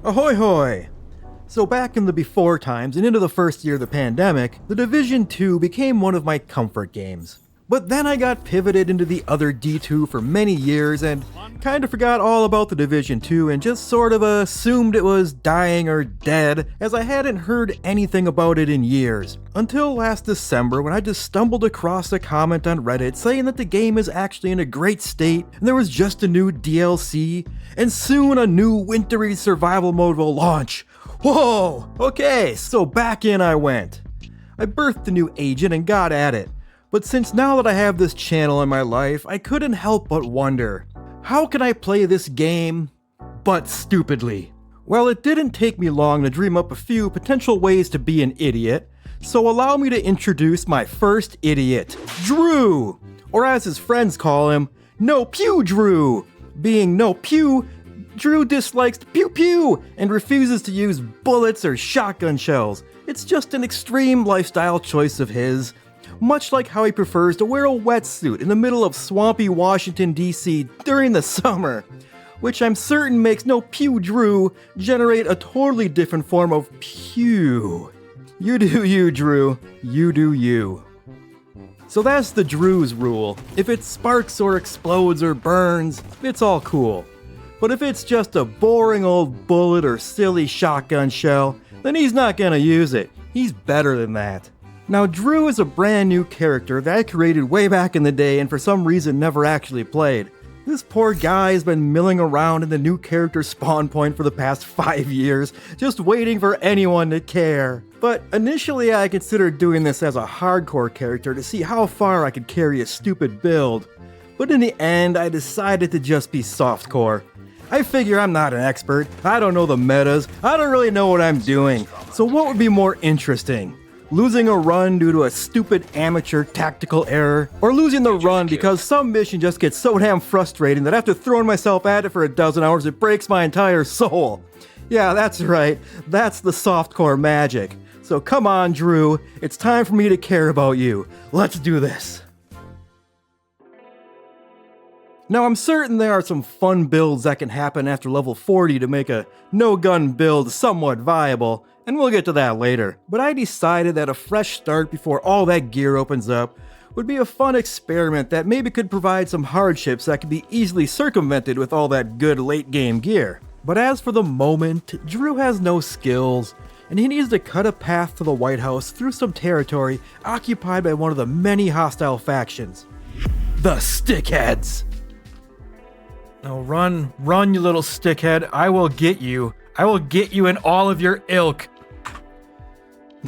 Ahoy hoy! So back in the before times and into the first year of the pandemic, The Division 2 became one of my comfort games. But then I got pivoted into the other D2 for many years and kinda forgot all about The Division 2 and just sort of assumed it was dying or dead, as I hadn't heard anything about it in years. Until last December, when I just stumbled across a comment on Reddit saying that the game is actually in a great state and there was just a new DLC, and soon a new wintry survival mode will launch. Whoa! Okay, so back in I went. I birthed a new agent and got at it. But since now that I have this channel in my life, I couldn't help but wonder, how can I play this game, but stupidly? Well, it didn't take me long to dream up a few potential ways to be an idiot, so allow me to introduce my first idiot, Drew! Or as his friends call him, No-Pew Drew! Being No-Pew, Drew dislikes pew-pew and refuses to use bullets or shotgun shells. It's just an extreme lifestyle choice of his. Much like how he prefers to wear a wetsuit in the middle of swampy Washington, D.C. during the summer, which I'm certain makes No-Pew Drew generate a totally different form of pew. You do you, Drew. You do you. So that's the Drew's rule. If it sparks or explodes or burns, it's all cool. But if it's just a boring old bullet or silly shotgun shell, then he's not gonna use it. He's better than that. Now, Drew is a brand new character that I created way back in the day and for some reason never actually played. This poor guy has been milling around in the new character spawn point for the past 5 years, just waiting for anyone to care. But initially I considered doing this as a hardcore character to see how far I could carry a stupid build. But in the end, I decided to just be softcore. I figure I'm not an expert, I don't know the metas, I don't really know what I'm doing, so what would be more interesting? Losing a run due to a stupid amateur tactical error, or losing the run because some mission just gets so damn frustrating that after throwing myself at it for a dozen hours it breaks my entire soul. Yeah, that's right, that's the softcore magic. So come on, Drew, it's time for me to care about you. Let's do this. Now, I'm certain there are some fun builds that can happen after level 40 to make a no-gun build somewhat viable, and we'll get to that later. But I decided that a fresh start before all that gear opens up would be a fun experiment that maybe could provide some hardships that could be easily circumvented with all that good late-game gear. But as for the moment, Drew has no skills, and he needs to cut a path to the White House through some territory occupied by one of the many hostile factions. The Stickheads! Now run, you little stickhead. I will get you. I will get you and all of your ilk.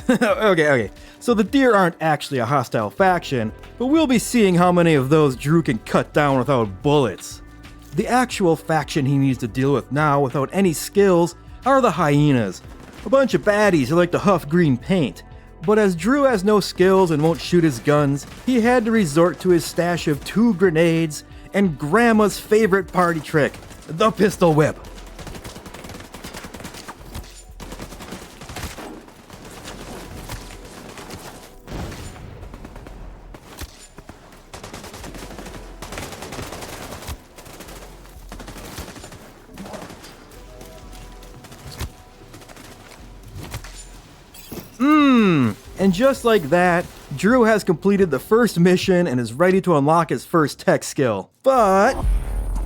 Okay. So the deer aren't actually a hostile faction, but we'll be seeing how many of those Drew can cut down without bullets. The actual faction he needs to deal with now without any skills are the hyenas. A bunch of baddies who like to huff green paint. But as Drew has no skills and won't shoot his guns, he had to resort to his stash of 2 grenades and Grandma's favorite party trick, the pistol whip. And just like that, Drew has completed the first mission and is ready to unlock his first tech skill. But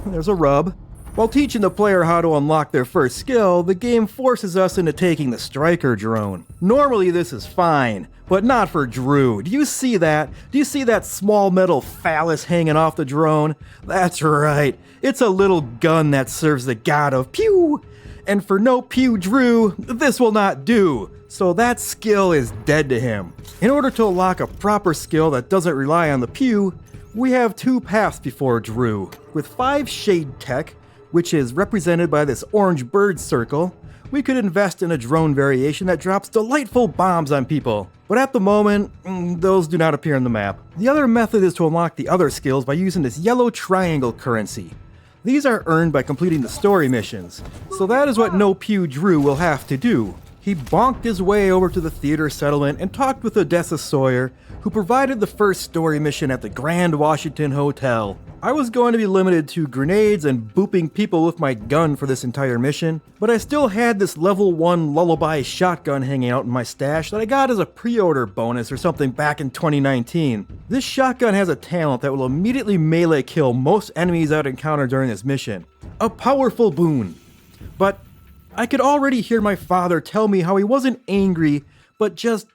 there's a rub. While teaching the player how to unlock their first skill, the game forces us into taking the striker drone. Normally this is fine, but not for Drew. Do you see that? Do you see that small metal phallus hanging off the drone? That's right, it's a little gun that serves the god of pew. And for No-Pew Drew, this will not do. So that skill is dead to him. In order to unlock a proper skill that doesn't rely on the pew, we have 2 paths before Drew. With 5 shade tech, which is represented by this orange bird circle, we could invest in a drone variation that drops delightful bombs on people. But at the moment, those do not appear on the map. The other method is to unlock the other skills by using this yellow triangle currency. These are earned by completing the story missions, so that is what No-Pew Drew will have to do. He bonked his way over to the theater settlement and talked with Odessa Sawyer, who provided the first story mission at the Grand Washington Hotel. I was going to be limited to grenades and booping people with my gun for this entire mission, but I still had this level 1 lullaby shotgun hanging out in my stash that I got as a pre-order bonus or something back in 2019. This shotgun has a talent that will immediately melee kill most enemies I'd encounter during this mission. A powerful boon. But I could already hear my father tell me how he wasn't angry, but just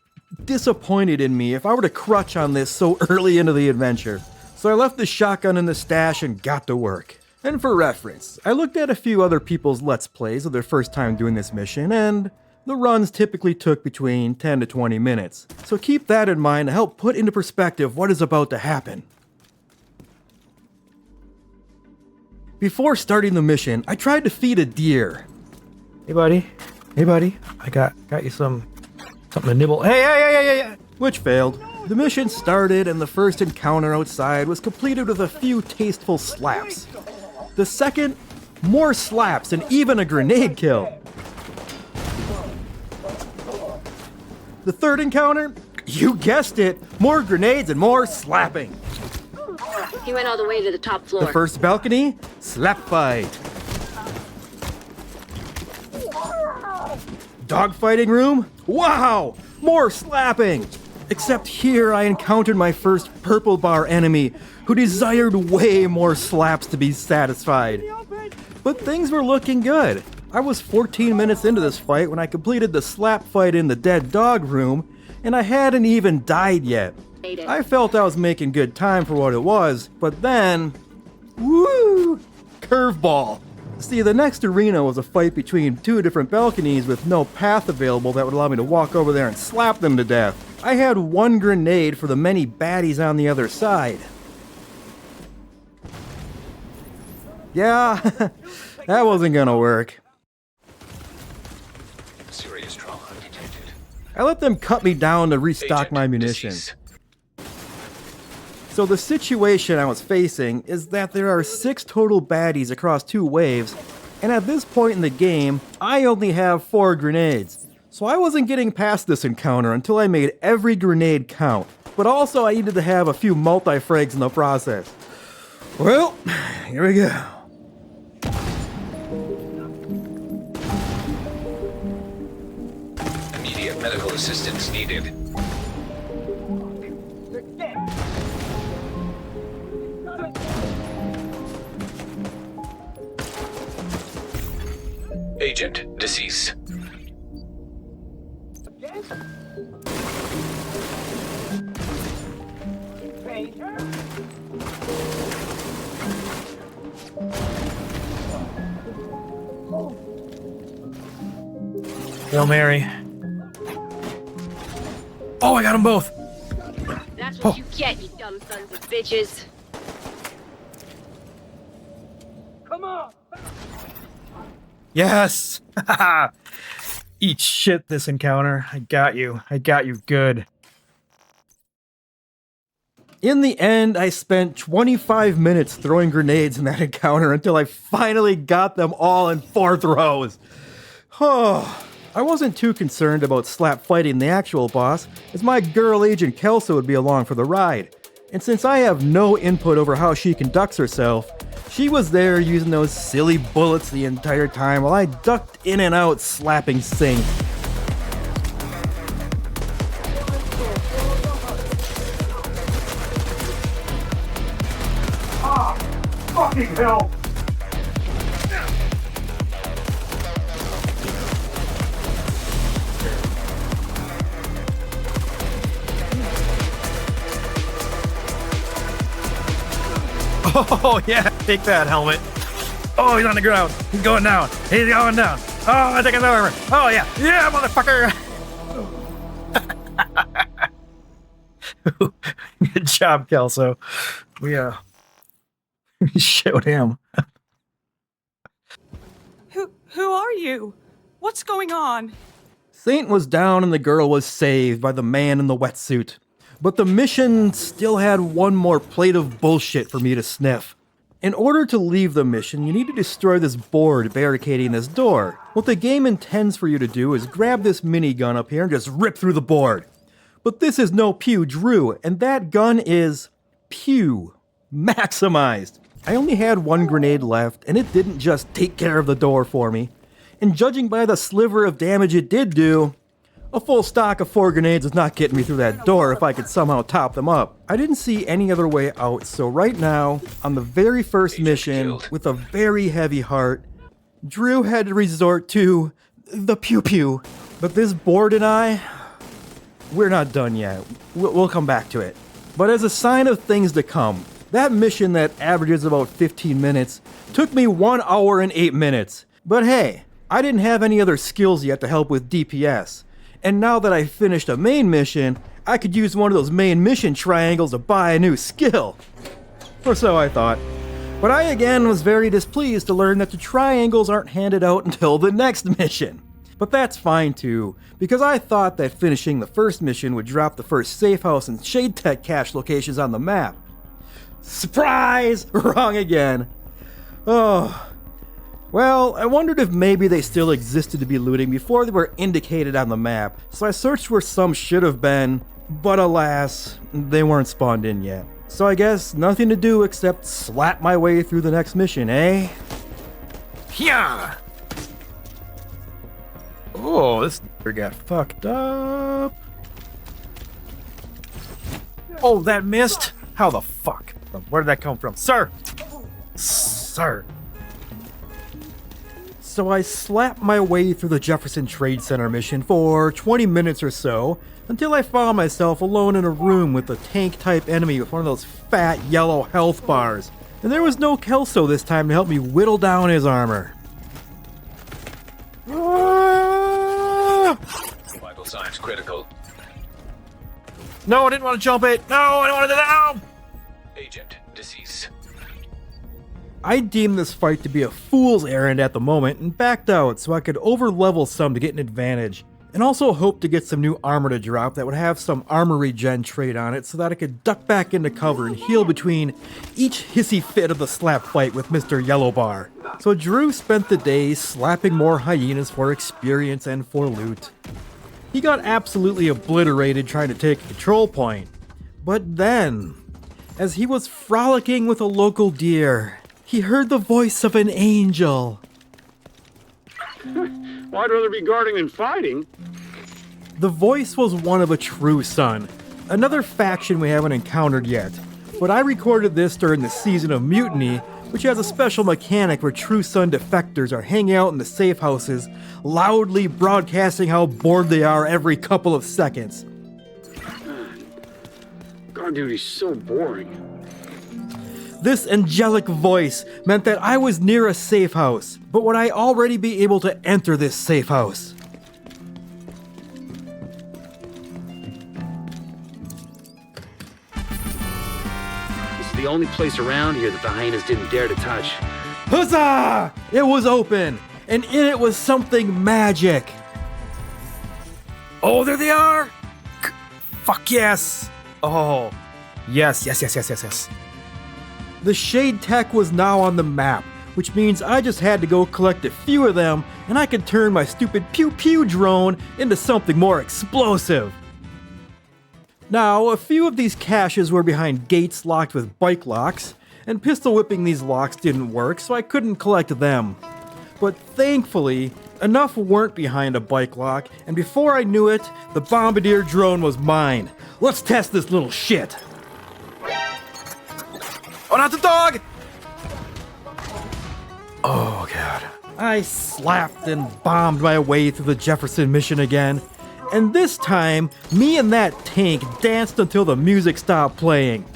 disappointed in me if I were to crutch on this so early into the adventure. So I left the shotgun in the stash and got to work. And for reference, I looked at a few other people's Let's Plays of their first time doing this mission, and the runs typically took between 10 to 20 minutes. So keep that in mind to help put into perspective what is about to happen. Before starting the mission, I tried to feed a deer. Hey buddy, I got you something to nibble. Hey! Which failed. The mission started and the first encounter outside was completed with a few tasteful slaps. The second, more slaps and even a grenade kill. The third encounter, you guessed it, more grenades and more slapping. He went all the way to the top floor. The first balcony, slap fight. Dogfighting room, wow, more slapping. Except here I encountered my first purple bar enemy who desired way more slaps to be satisfied. But things were looking good. I was 14 minutes into this fight when I completed the slap fight in the dead dog room, and I hadn't even died yet. I felt I was making good time for what it was, but then, woo, curveball. See, the next arena was a fight between two different balconies with no path available that would allow me to walk over there and slap them to death. I had one grenade for the many baddies on the other side. Yeah, that wasn't gonna work. Serious trauma detected. I let them cut me down to restock Agent my munitions. deceased. So the situation I was facing is that there are 6 total baddies across 2 waves, and at this point in the game, I only have 4 grenades. So I wasn't getting past this encounter until I made every grenade count, but also I needed to have a few multi-frags in the process. Well, here we go. Immediate medical assistance needed. Agent deceased. Hail Mary. Oh, I got them both. That's what you get, you dumb sons of bitches. Yes! Eat shit this encounter. I got you good. In the end, I spent 25 minutes throwing grenades in that encounter until I finally got them all in 4 throws. Oh, I wasn't too concerned about slap fighting the actual boss, as my girl agent Kelso would be along for the ride. And since I have no input over how she conducts herself, she was there using those silly bullets the entire time while I ducked in and out slapping Synth. Fucking hell! Oh, yeah, take that, helmet. Oh, he's on the ground. He's going down. He's going down. Oh, I think it's over. Oh, yeah. Yeah, motherfucker. Good job, Kelso. We showed him. Who are you? What's going on? Saint was down and the girl was saved by the man in the wetsuit. But the mission still had one more plate of bullshit for me to sniff. In order to leave the mission, you need to destroy this board barricading this door. What the game intends for you to do is grab this minigun up here and just rip through the board. But this is No-Pew Drew, and that gun is Pew. Maximized. I only had one grenade left, and it didn't just take care of the door for me. And judging by the sliver of damage it did do, a full stock of 4 grenades is not getting me through that door if I could somehow top them up. I didn't see any other way out, so right now, on the very first mission, with a very heavy heart, Drew had to resort to the pew-pew. But this board and I, we're not done yet. We'll come back to it. But as a sign of things to come, that mission that averages about 15 minutes took me 1 hour and 8 minutes. But hey, I didn't have any other skills yet to help with DPS. And now that I finished a main mission, I could use one of those main mission triangles to buy a new skill. Or so I thought. But I again was very displeased to learn that the triangles aren't handed out until the next mission. But that's fine too, because I thought that finishing the first mission would drop the first safe house and Shade Tech cache locations on the map. Surprise! Wrong again. Oh. Well, I wondered if maybe they still existed to be looting before they were indicated on the map, so I searched where some should have been, but alas, they weren't spawned in yet. So I guess nothing to do except slap my way through the next mission, eh? Yeah. Oh, this got fucked up. Oh, that missed? How the fuck? Where did that come from? Sir! Sir! So I slapped my way through the Jefferson Trade Center mission for 20 minutes or so, until I found myself alone in a room with a tank-type enemy with one of those fat yellow health bars. And there was no Kelso this time to help me whittle down his armor. Vital signs critical. No, I didn't want to jump it! No, I don't want to do that! No! Agent deceased. I deemed this fight to be a fool's errand at the moment and backed out so I could over-level some to get an advantage. And also hoped to get some new armor to drop that would have some armor regen trait on it so that I could duck back into cover and heal between each hissy fit of the slap fight with Mr. Yellowbar. So Drew spent the day slapping more hyenas for experience and for loot. He got absolutely obliterated trying to take a control point. But then, as he was frolicking with a local deer, he heard the voice of an angel. Well, I'd rather be guarding than fighting. The voice was one of a True Son, another faction we haven't encountered yet. But I recorded this during the season of Mutiny, which has a special mechanic where True Son defectors are hanging out in the safe houses, loudly broadcasting how bored they are every couple of seconds. Guard duty's so boring. This angelic voice meant that I was near a safe house, but would I already be able to enter this safe house? This is the only place around here that the hyenas didn't dare to touch. Huzzah! It was open, and in it was something magic. Oh, there they are! Fuck yes! Oh. Yes. The Shade Tech was now on the map, which means I just had to go collect a few of them, and I could turn my stupid pew-pew drone into something more explosive. Now, a few of these caches were behind gates locked with bike locks, and pistol whipping these locks didn't work, so I couldn't collect them. But thankfully, enough weren't behind a bike lock, and before I knew it, the bombardier drone was mine. Let's test this little shit. Oh, not the dog! Oh, God. I slapped and bombed my way through the Jefferson mission again. And this time, me and that tank danced until the music stopped playing.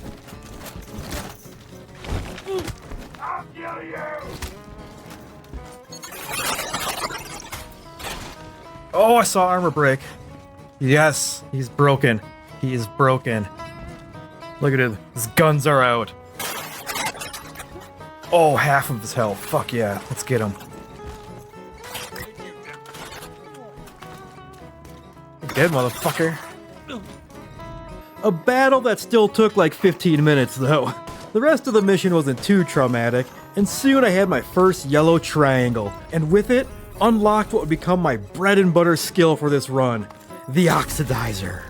I'll kill you! Oh, I saw armor break. Yes, he's broken. He is broken. Look at it. His guns are out. Oh, half of his health. Fuck yeah. Let's get him. Dead, motherfucker. A battle that still took like 15 minutes though. The rest of the mission wasn't too traumatic, and soon I had my first yellow triangle, and with it, unlocked what would become my bread and butter skill for this run, the Oxidizer.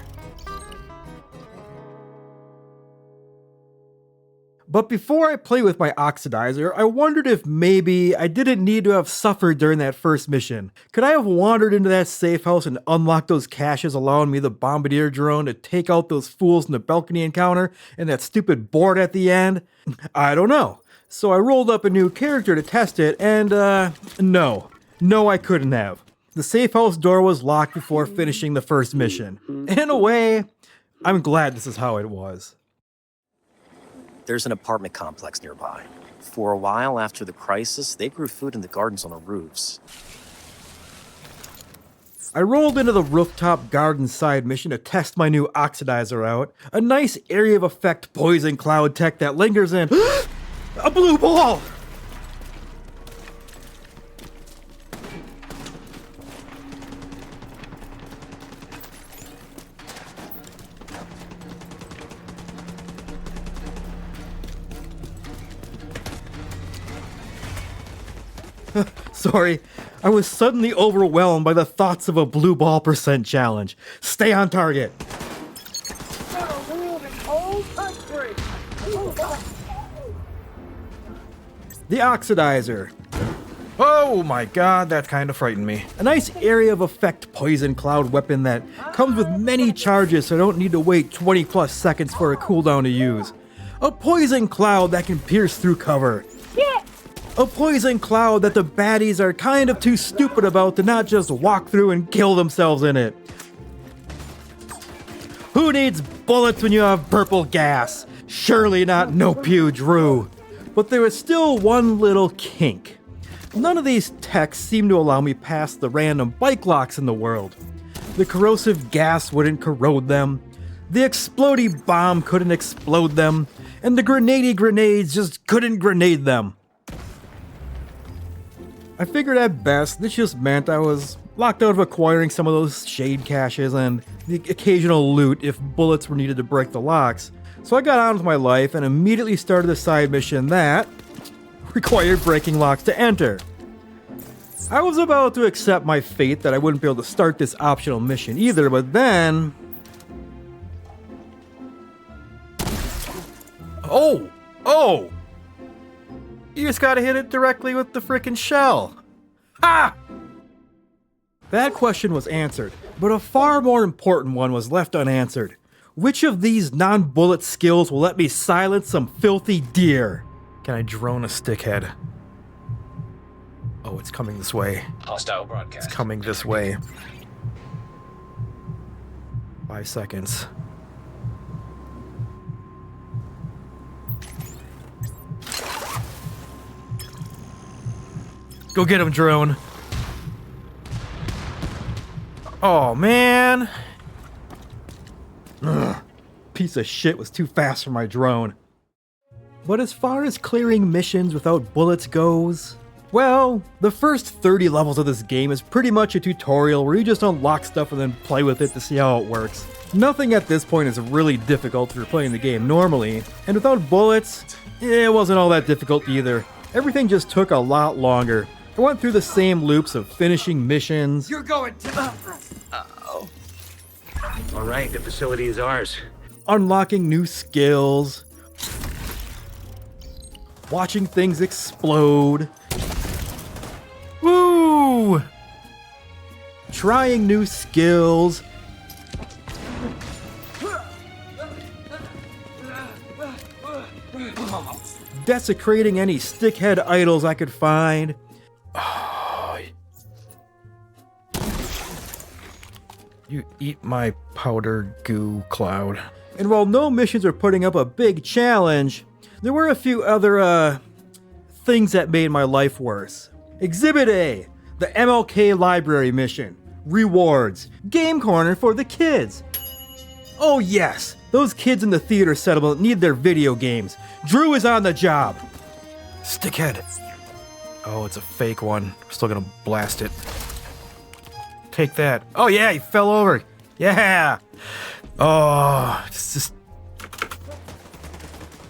But before I play with my Oxidizer, I wondered if maybe I didn't need to have suffered during that first mission. Could I have wandered into that safe house and unlocked those caches, allowing me the bombardier drone to take out those fools in the balcony encounter and that stupid board at the end? I don't know. So I rolled up a new character to test it, and no, I couldn't have. The safe house door was locked before finishing the first mission. In a way, I'm glad this is how it was. There's an apartment complex nearby. For a while after the crisis, they grew food in the gardens on the roofs. I rolled into the rooftop garden side mission to test my new Oxidizer out. A nice area of effect poison cloud tech that lingers in a blue ball! Sorry, I was suddenly overwhelmed by the thoughts of a blue ball % challenge. Stay on target. The Oxidizer. Oh my god, that kind of frightened me. A nice area of effect poison cloud weapon that comes with many charges, so I don't need to wait 20 plus seconds for a cooldown to use. A poison cloud that can pierce through cover. A poison cloud that the baddies are kind of too stupid about to not just walk through and kill themselves in it. Who needs bullets when you have purple gas? Surely not No-Pew Drew. But there was still one little kink. None of these techs seem to allow me past the random bike locks in the world. The corrosive gas wouldn't corrode them. The explodey bomb couldn't explode them. And the grenadey grenades just couldn't grenade them. I figured at best this just meant I was locked out of acquiring some of those shade caches and the occasional loot if bullets were needed to break the locks. So I got on with my life and immediately started the side mission that required breaking locks to enter. I was about to accept my fate that I wouldn't be able to start this optional mission either, but then... Oh! You just gotta hit it directly with the frickin' shell. Ha! That question was answered, but a far more important one was left unanswered. Which of these non-bullet skills will let me silence some filthy deer? Can I drone a stickhead? Oh, it's coming this way. Hostile broadcast. It's coming this way. 5 seconds. Go get him, drone. Oh, man. Ugh, piece of shit was too fast for my drone. But as far as clearing missions without bullets goes, well, the first 30 levels of this game is pretty much a tutorial where you just unlock stuff and then play with it to see how it works. Nothing at this point is really difficult if you're playing the game normally, and without bullets, it wasn't all that difficult either. Everything just took a lot longer. I went through the same loops of finishing missions. You're going to... All right, the facility is ours. Unlocking new skills. Watching things explode. Woo! Trying new skills. Desecrating any stickhead idols I could find. You eat my powder goo cloud. And while no missions are putting up a big challenge, there were a few other, things that made my life worse. Exhibit A, the MLK Library mission. Rewards. Game corner for the kids. Oh yes, those kids in the theater settlement need their video games. Drew is on the job. Stickhead. Oh, it's a fake one. We're still gonna blast it. Take that. Oh yeah, he fell over. Yeah. Oh, it's just...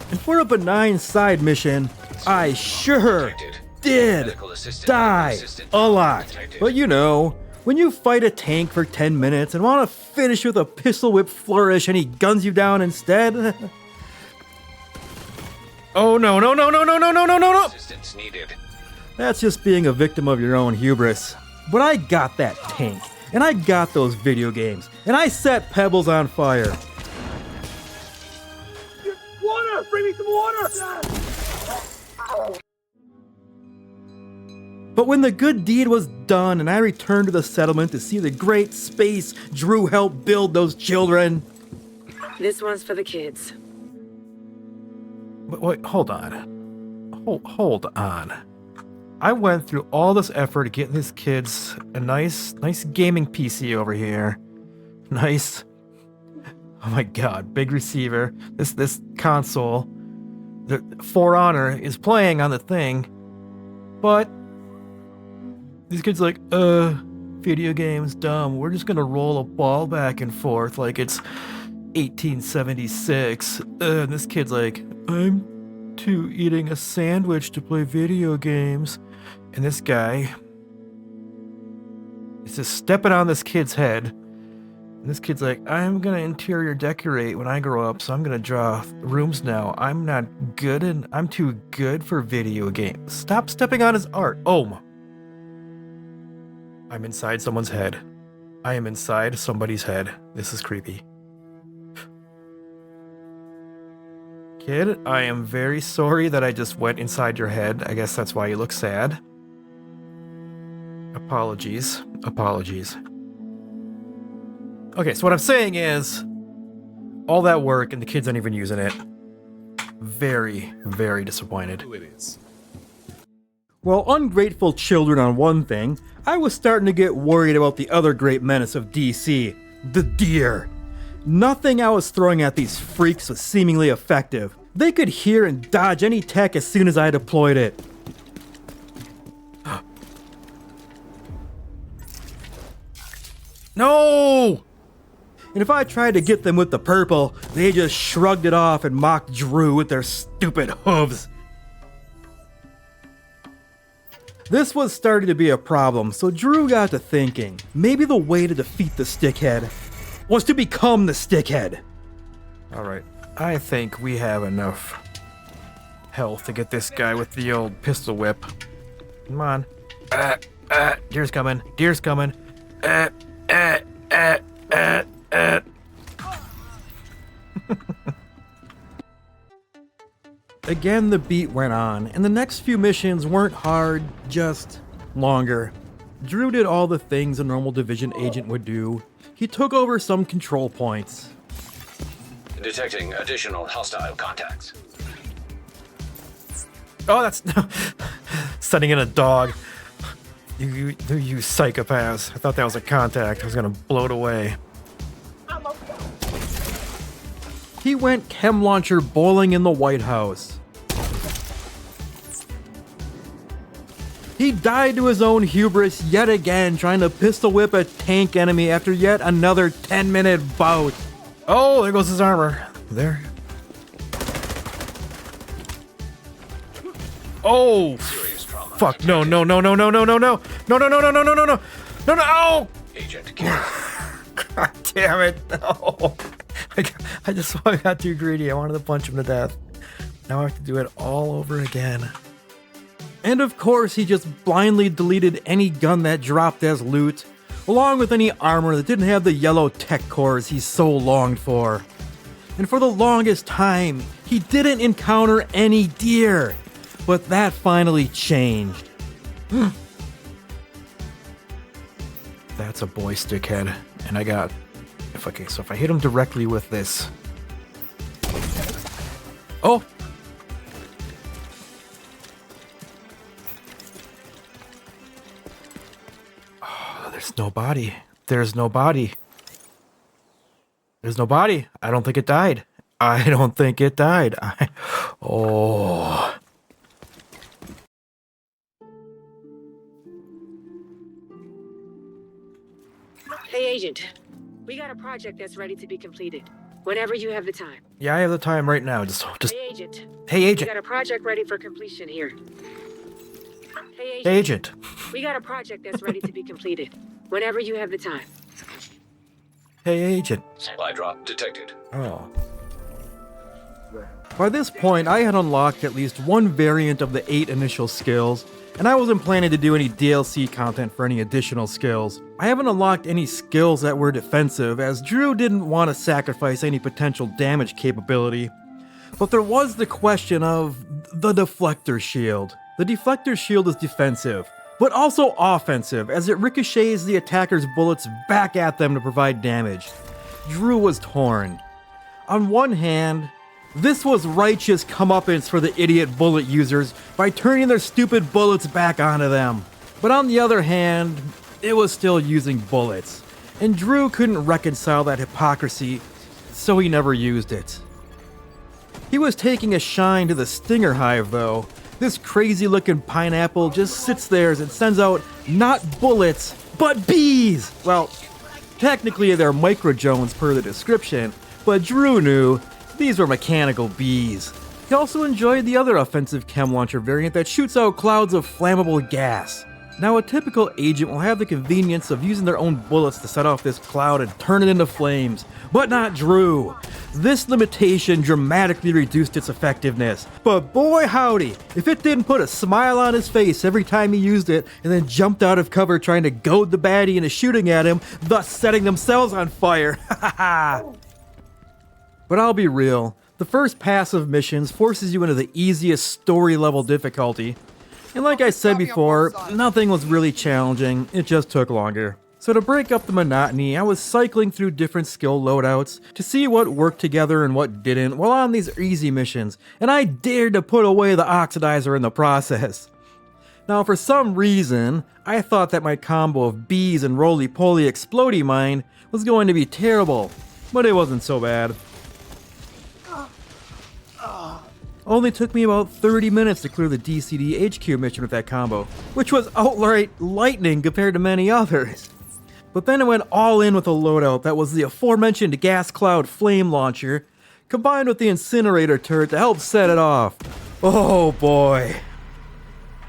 And for a benign side mission, I sure did die a lot. But you know, when you fight a tank for 10 minutes and want to finish with a pistol whip flourish and he guns you down instead, Oh no, no, no, no, no, no, no, no, no, no! Assistance needed. That's just being a victim of your own hubris. But I got that tank, and I got those video games, and I set Pebbles on fire. Water! Bring me some water! But when the good deed was done and I returned to the settlement to see the great space Drew helped build those children... This one's for the kids. Wait, hold on. Hold on. I went through all this effort to get these kids a nice gaming PC over here. Nice. Oh my god, big receiver. This console. The For Honor is playing on the thing. But these kids are like, video games, dumb. We're just gonna roll a ball back and forth like it's 1876. And this kid's like, I'm too eating a sandwich to play video games. And this guy is just stepping on this kid's head. And this kid's like, I'm gonna interior decorate when I grow up, so I'm gonna draw rooms now. I'm not good and I'm too good for video games. Stop stepping on his art. Oh. I'm inside someone's head. I am inside somebody's head. This is creepy. Kid, I am very sorry that I just went inside your head. I guess that's why you look sad. Apologies. Okay, so what I'm saying is, all that work and the kids aren't even using it. Very, very disappointed. Who it is? Well, ungrateful children on one thing, I was starting to get worried about the other great menace of DC, the deer. Nothing I was throwing at these freaks was seemingly effective. They could hear and dodge any tech as soon as I deployed it. No! And if I tried to get them with the purple, they just shrugged it off and mocked Drew with their stupid hooves. This was starting to be a problem, so Drew got to thinking, maybe the way to defeat the stickhead was to become the stickhead. Alright, I think we have enough health to get this guy with the old pistol whip. Come on. Deer's coming. Deer's coming. Again, the beat went on, and the next few missions weren't hard, just longer. Drew did all the things a normal division agent would do. He took over some control points. Detecting additional hostile contacts. Oh, that's sending in a dog. You psychopaths. I thought that was a contact. I was gonna blow it away. He went chem launcher bowling in the White House. He died to his own hubris yet again, trying to pistol whip a tank enemy after yet another 10-minute bout. Oh, there goes his armor. There. Oh, fuck! No! Oh! Agent killed. God damn it! No! I just got too greedy. I wanted to punch him to death. Now I have to do it all over again. And of course, he just blindly deleted any gun that dropped as loot, along with any armor that didn't have the yellow tech cores he so longed for. And for the longest time, he didn't encounter any deer. But that finally changed. That's a boy stickhead. And I got... Okay, so if I hit him directly with this... Oh! Oh, there's no body. There's no body. There's no body. I don't think it died. I don't think it died. Oh... Hey, Agent. We got a project that's ready to be completed. Whenever you have the time. Yeah, I have the time right now. Just. Hey, Agent. Hey, We Agent. got a project ready for completion here. Hey, Agent. Hey, Agent. We got a project that's ready to be completed. Whenever you have the time. Hey, Agent. Supply drop detected. Oh. By this point, I had unlocked at least one variant of the 8 initial skills, and I wasn't planning to do any DLC content for any additional skills. I haven't unlocked any skills that were defensive, as Drew didn't want to sacrifice any potential damage capability. But there was the question of the deflector shield. The deflector shield is defensive, but also offensive, as it ricochets the attacker's bullets back at them to provide damage. Drew was torn. On one hand, this was righteous comeuppance for the idiot bullet users by turning their stupid bullets back onto them. But on the other hand, it was still using bullets, and Drew couldn't reconcile that hypocrisy, so he never used it. He was taking a shine to the Stinger Hive, though. This crazy-looking pineapple just sits there and sends out not bullets, but bees! Well, technically they're microjones per the description, but Drew knew these were mechanical bees. He also enjoyed the other offensive chem launcher variant that shoots out clouds of flammable gas. Now, a typical agent will have the convenience of using their own bullets to set off this cloud and turn it into flames, but not Drew. This limitation dramatically reduced its effectiveness, but boy howdy, if it didn't put a smile on his face every time he used it and then jumped out of cover trying to goad the baddie into shooting at him, thus setting themselves on fire. But I'll be real, the first pass of missions forces you into the easiest story level difficulty. And like I said before, nothing was really challenging, it just took longer. So to break up the monotony, I was cycling through different skill loadouts to see what worked together and what didn't while on these easy missions, and I dared to put away the Oxidizer in the process. Now for some reason, I thought that my combo of bees and roly-poly explodey mine was going to be terrible, but it wasn't so bad. Only took me about 30 minutes to clear the DCD HQ mission with that combo, which was outright lightning compared to many others. But then I went all in with a loadout that was the aforementioned gas cloud flame launcher, combined with the incinerator turret to help set it off. Oh boy.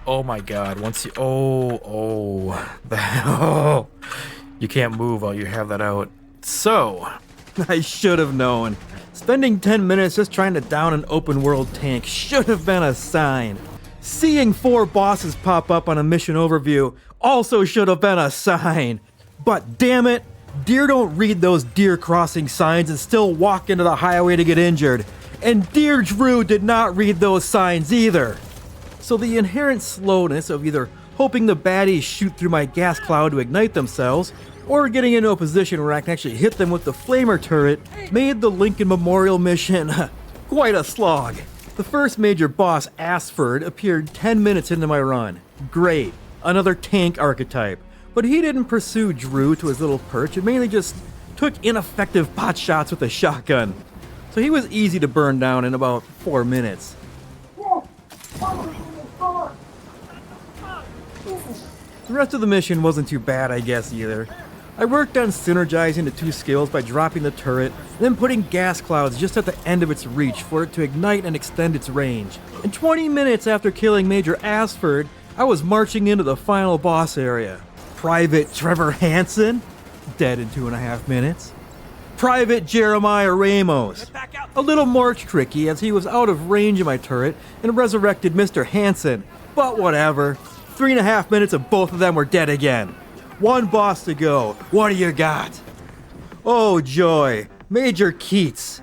Oh my god, once you... You can't move while you have that out. So... I should have known. Spending 10 minutes just trying to down an open world tank should have been a sign. Seeing 4 bosses pop up on a mission overview also should have been a sign. But damn it, deer don't read those deer crossing signs and still walk into the highway to get injured. And Dear Drew did not read those signs either. So the inherent slowness of either hoping the baddies shoot through my gas cloud to ignite themselves, or getting into a position where I can actually hit them with the flamer turret, made the Lincoln Memorial mission quite a slog. The first major boss, Asford, appeared 10 minutes into my run. Great, another tank archetype. But he didn't pursue Drew to his little perch and mainly just took ineffective pot shots with a shotgun. So he was easy to burn down in about 4 minutes. The rest of the mission wasn't too bad, I guess, either. I worked on synergizing the 2 skills by dropping the turret, then putting gas clouds just at the end of its reach for it to ignite and extend its range. And 20 minutes after killing Major Asford, I was marching into the final boss area. Private Trevor Hansen, dead in 2.5 minutes. Private Jeremiah Ramos, a little more tricky as he was out of range of my turret and resurrected Mr. Hansen, but whatever. 3.5 minutes of both of them were dead again. 1 boss to go. What do you got? Oh joy, Major Keates.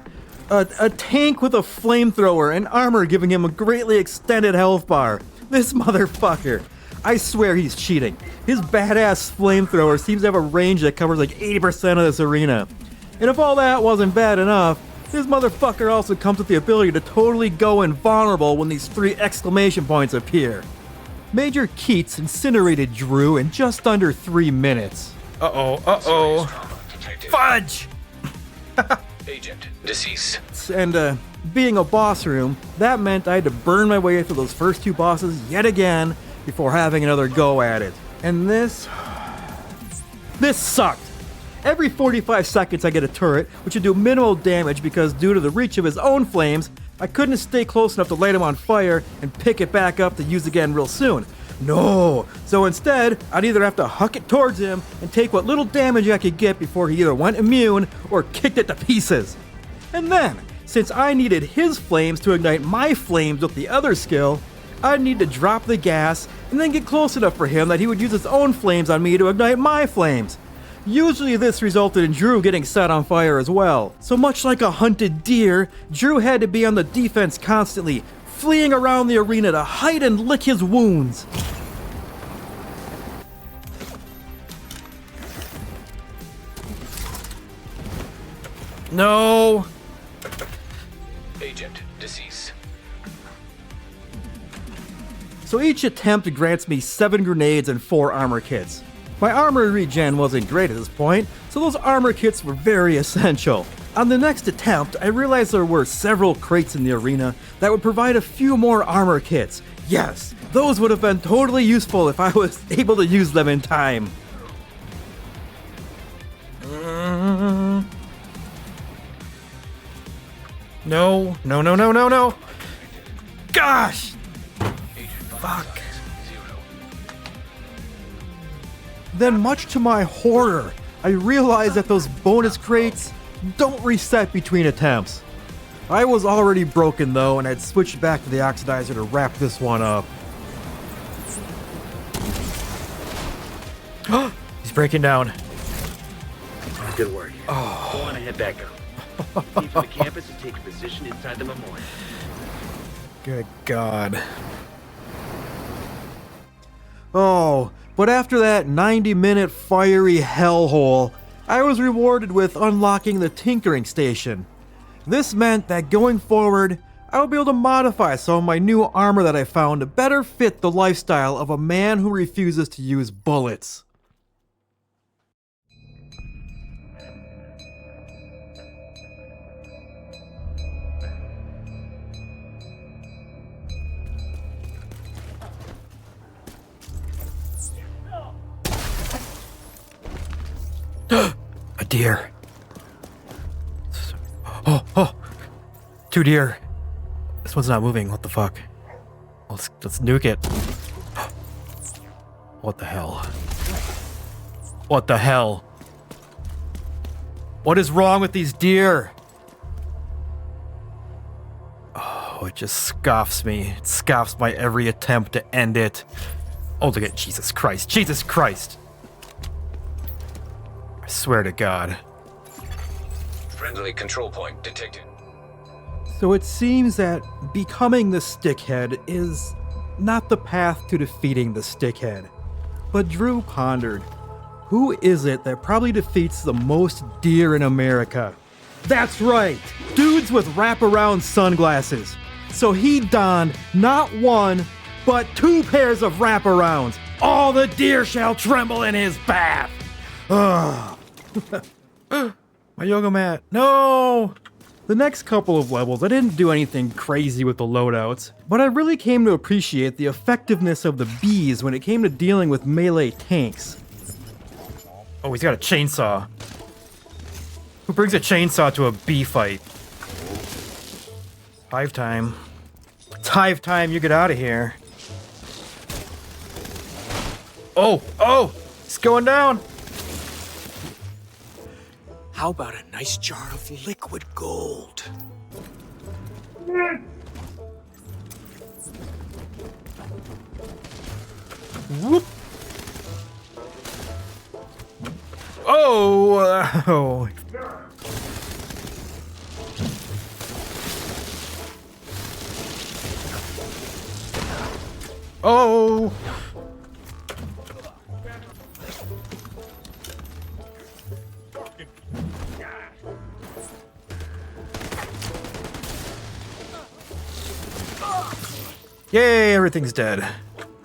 A tank with a flamethrower and armor giving him a greatly extended health bar. This motherfucker. I swear he's cheating. His badass flamethrower seems to have a range that covers like 80% of this arena. And if all that wasn't bad enough, this motherfucker also comes with the ability to totally go invulnerable when these 3 exclamation points appear. Major Keates incinerated Drew in just under 3 minutes. Fudge! Agent deceased. And being a boss room, that meant I had to burn my way through those first 2 bosses yet again before having another go at it. And this sucked. Every 45 seconds I get a turret, which would do minimal damage because due to the reach of his own flames, I couldn't stay close enough to light him on fire and pick it back up to use again real soon. No! So instead, I'd either have to huck it towards him and take what little damage I could get before he either went immune or kicked it to pieces. And then, Since I needed his flames to ignite my flames with the other skill, I'd need to drop the gas and then get close enough for him that he would use his own flames on me to ignite my flames. Usually this resulted in Drew getting set on fire as well. So much like a hunted deer, Drew had to be on the defense constantly, fleeing around the arena to hide and lick his wounds. No! Agent, deceased. So each attempt grants me 7 grenades and 4 armor kits. My armor regen wasn't great at this point, so those armor kits were very essential. On the next attempt, I realized there were several crates in the arena that would provide a few more armor kits. Yes, those would have been totally useful if I was able to use them in time. No, no, no, no, no, no! Gosh! Fuck. Then, much to my horror, I realized that those bonus crates don't reset between attempts. I was already broken though, and I'd switched back to the Oxidizer to wrap this one up. He's breaking down. Good work. Go on and head back out. Leave the campus and take a position inside the memorial. Good God. Oh, but after that 90-minute fiery hellhole, I was rewarded with unlocking the tinkering station. This meant that going forward, I would be able to modify some of my new armor that I found to better fit the lifestyle of a man who refuses to use bullets. A deer. Oh! 2 deer. This one's not moving. What the fuck? Let's nuke it. What the hell? What the hell? What is wrong with these deer? Oh, it just scoffs me. It scoffs my every attempt to end it. Oh, look at Jesus Christ. Jesus Christ! I swear to God. Friendly control point detected. So it seems that becoming the stickhead is not the path to defeating the stickhead. But Drew pondered, who is it that probably defeats the most deer in America? That's right, dudes with wraparound sunglasses. So he donned not 1, but 2 pairs of wraparounds. All the deer shall tremble in his bath. Ugh. My yoga mat. No! The next couple of levels, I didn't do anything crazy with the loadouts, but I really came to appreciate the effectiveness of the bees when it came to dealing with melee tanks. Oh, he's got a chainsaw. Who brings a chainsaw to a bee fight? Hive time. It's hive time, you get out of here. Oh! It's going down! How about a nice jar of liquid gold? Whoop! Oh! Oh! Yay, everything's dead.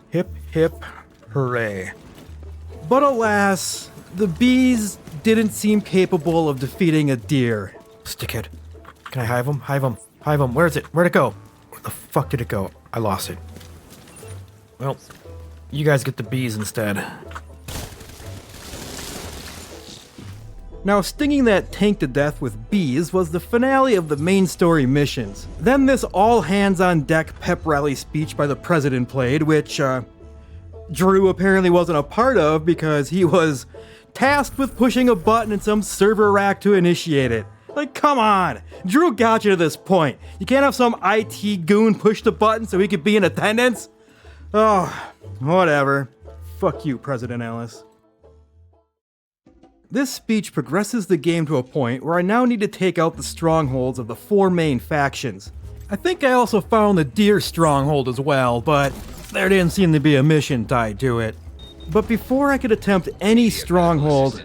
Hip, hip, hooray. But alas, the bees didn't seem capable of defeating a deer. Stickhead. Can I hive him? Hive him. Hive him. Where is it? Where'd it go? Where the fuck did it go? I lost it. Well, you guys get the bees instead. Now, stinging that tank to death with bees was the finale of the main story missions. Then this all-hands-on-deck pep rally speech by the president played, which, Drew apparently wasn't a part of because he was tasked with pushing a button in some server rack to initiate it. Like, come on! Drew got you to this point. You can't have some IT goon push the button so he could be in attendance? Oh, whatever. Fuck you, President Ellis. This speech progresses the game to a point where I now need to take out the strongholds of the 4 main factions. I think I also found the Deer stronghold as well, but there didn't seem to be a mission tied to it. But before I could attempt any stronghold,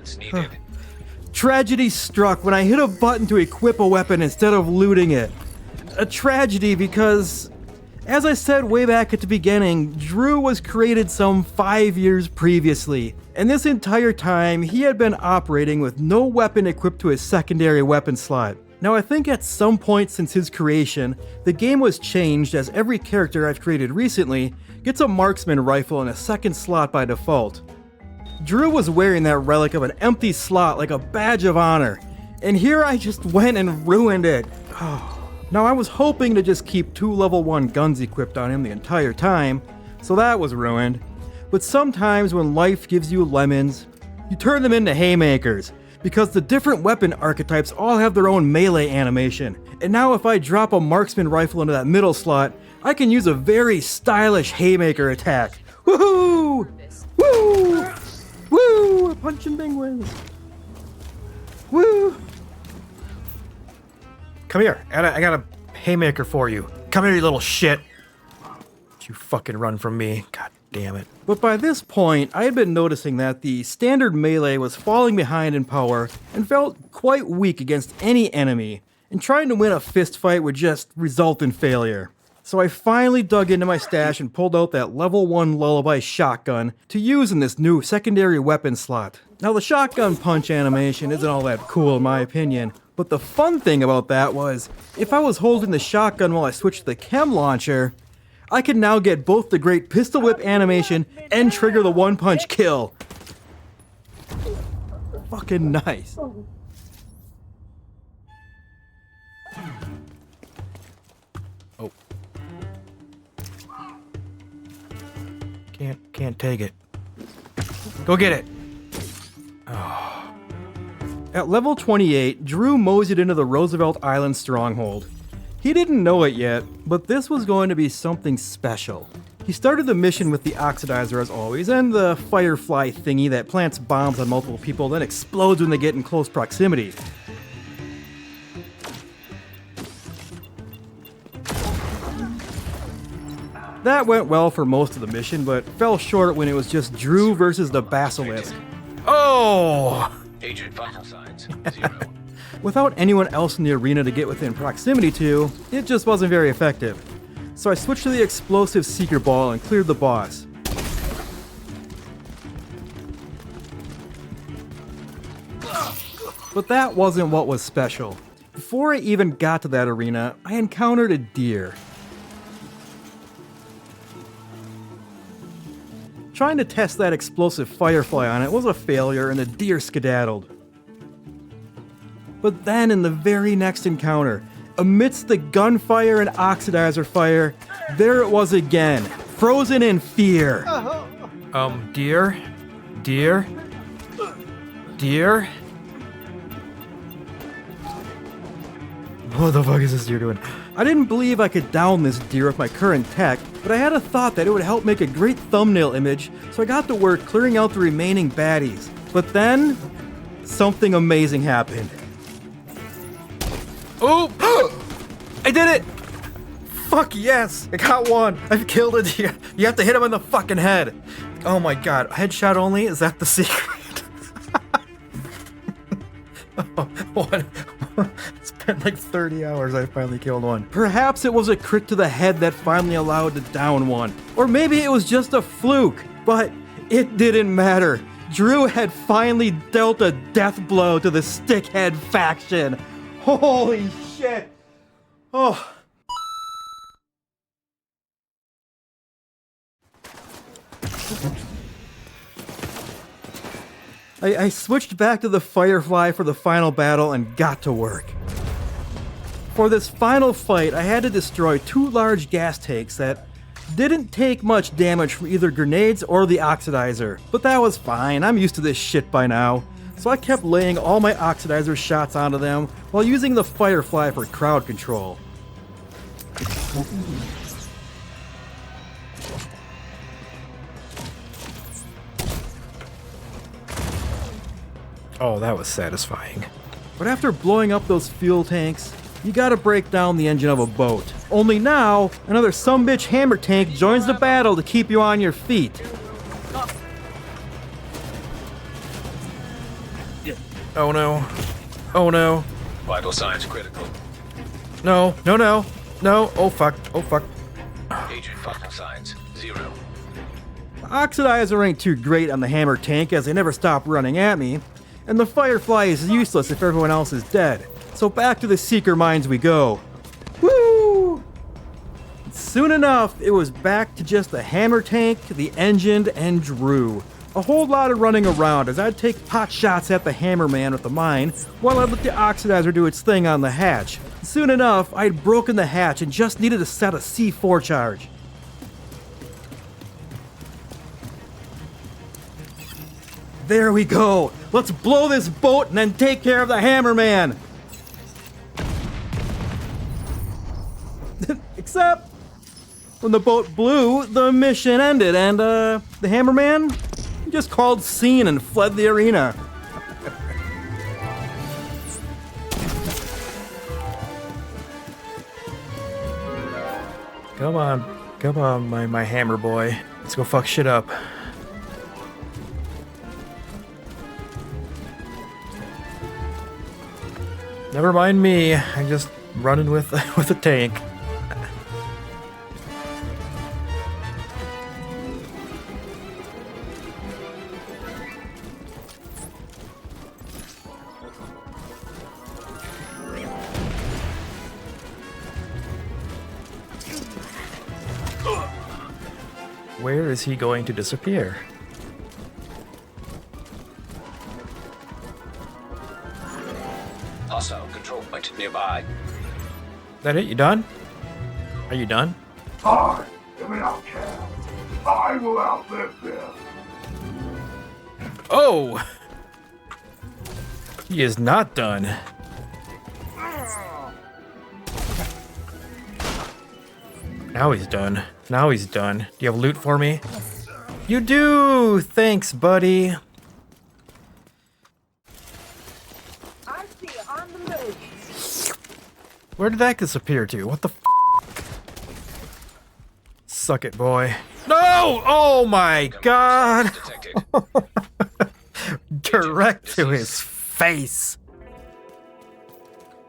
tragedy struck when I hit a button to equip a weapon instead of looting it. A tragedy because, as I said way back at the beginning, Drew was created some 5 years previously, and this entire time he had been operating with no weapon equipped to his secondary weapon slot. Now I think at some point since his creation, the game was changed as every character I've created recently gets a marksman rifle in a second slot by default. Drew was wearing that relic of an empty slot like a badge of honor, and here I just went and ruined it. Now I was hoping to just keep 2 level 1 guns equipped on him the entire time, so that was ruined. But sometimes when life gives you lemons, you turn them into haymakers, because the different weapon archetypes all have their own melee animation. And now if I drop a marksman rifle into that middle slot, I can use a very stylish haymaker attack. Woohoo! Woo! Woo! Punching penguins. Woo! Come here. I got a haymaker for you. Come here, you little shit. Don't you fucking run from me. God damn it. But by this point, I had been noticing that the standard melee was falling behind in power and felt quite weak against any enemy, and trying to win a fist fight would just result in failure. So I finally dug into my stash and pulled out that level 1 lullaby shotgun to use in this new secondary weapon slot. Now the shotgun punch animation isn't all that cool in my opinion, but the fun thing about that was, if I was holding the shotgun while I switched to the chem launcher, I could now get both the great pistol whip animation and trigger the 1-punch kill. Fucking nice. Oh. Can't take it. Go get it. Oh. At level 28, Drew moseyed into the Roosevelt Island stronghold. He didn't know it yet, but this was going to be something special. He started the mission with the Oxidizer as always, and the firefly thingy that plants bombs on multiple people then explodes when they get in close proximity. That went well for most of the mission, but fell short when it was just Drew versus the Basilisk. Oh! Agent vital signs, 0. Without anyone else in the arena to get within proximity to, it just wasn't very effective. So I switched to the explosive seeker ball and cleared the boss. But that wasn't what was special. Before I even got to that arena, I encountered a deer. Trying to test that explosive firefly on it was a failure and the deer skedaddled. But then in the very next encounter, amidst the gunfire and oxidizer fire, there it was again, frozen in fear. Deer? Deer? Deer? What the fuck is this deer doing? I didn't believe I could down this deer with my current tech, but I had a thought that it would help make a great thumbnail image, so I got to work clearing out the remaining baddies. But then, something amazing happened. Oh! I did it! Fuck yes! I got one! I've killed a deer. You have to hit him in the fucking head. Oh my god. Headshot only? Is that the secret? Oh, what? It's been like 30 hours. I finally killed one. Perhaps it was a crit to the head that finally allowed to down one. Or maybe it was just a fluke. But it didn't matter. Drew had finally dealt a death blow to the stickhead faction. Holy shit! Oh. I switched back to the Firefly for the final battle and got to work. For this final fight, I had to destroy 2 large gas tanks that didn't take much damage from either grenades or the Oxidizer. But that was fine, I'm used to this shit by now. so I kept laying all my Oxidizer shots onto them while using the Firefly for crowd control. Oh, that was satisfying. But after blowing up those fuel tanks, you gotta break down the engine of a boat. Only now, another sumbitch hammer tank joins the battle to keep you on your feet. Oh no. Oh no. Vital signs critical. No, no, no. No. Oh fuck. Oh fuck. Agent vital signs 0. The Oxidizer ain't too great on the hammer tank as they never stop running at me, and the Firefly is useless if everyone else is dead. So back to the Seeker mines we go. Woo! Soon enough, it was back to just the hammer tank, the engine, and Drew. A whole lot of running around as I'd take pot shots at the hammerman with the mine while I'd let the Oxidizer do its thing on the hatch. Soon enough, I'd broken the hatch and just needed to set a C4 charge. There we go! Let's blow this boat and then take care of the hammerman! Except, when the boat blew, the mission ended and, the hammerman just called scene and fled the arena. Come on, my hammer boy. Let's go fuck shit up. Never mind me. I'm just running with a tank. Where is he going to disappear? Hostile control point nearby. That it? You done? Are you done? I am an outcast. I will outlive this. Oh! He is not done. Now he's done. Now he's done. Do you have loot for me? You do! Thanks, buddy. I see you on the move. Where did that disappear to? What the f? Suck it, boy. No! Oh my god! Detected. Direct to his face.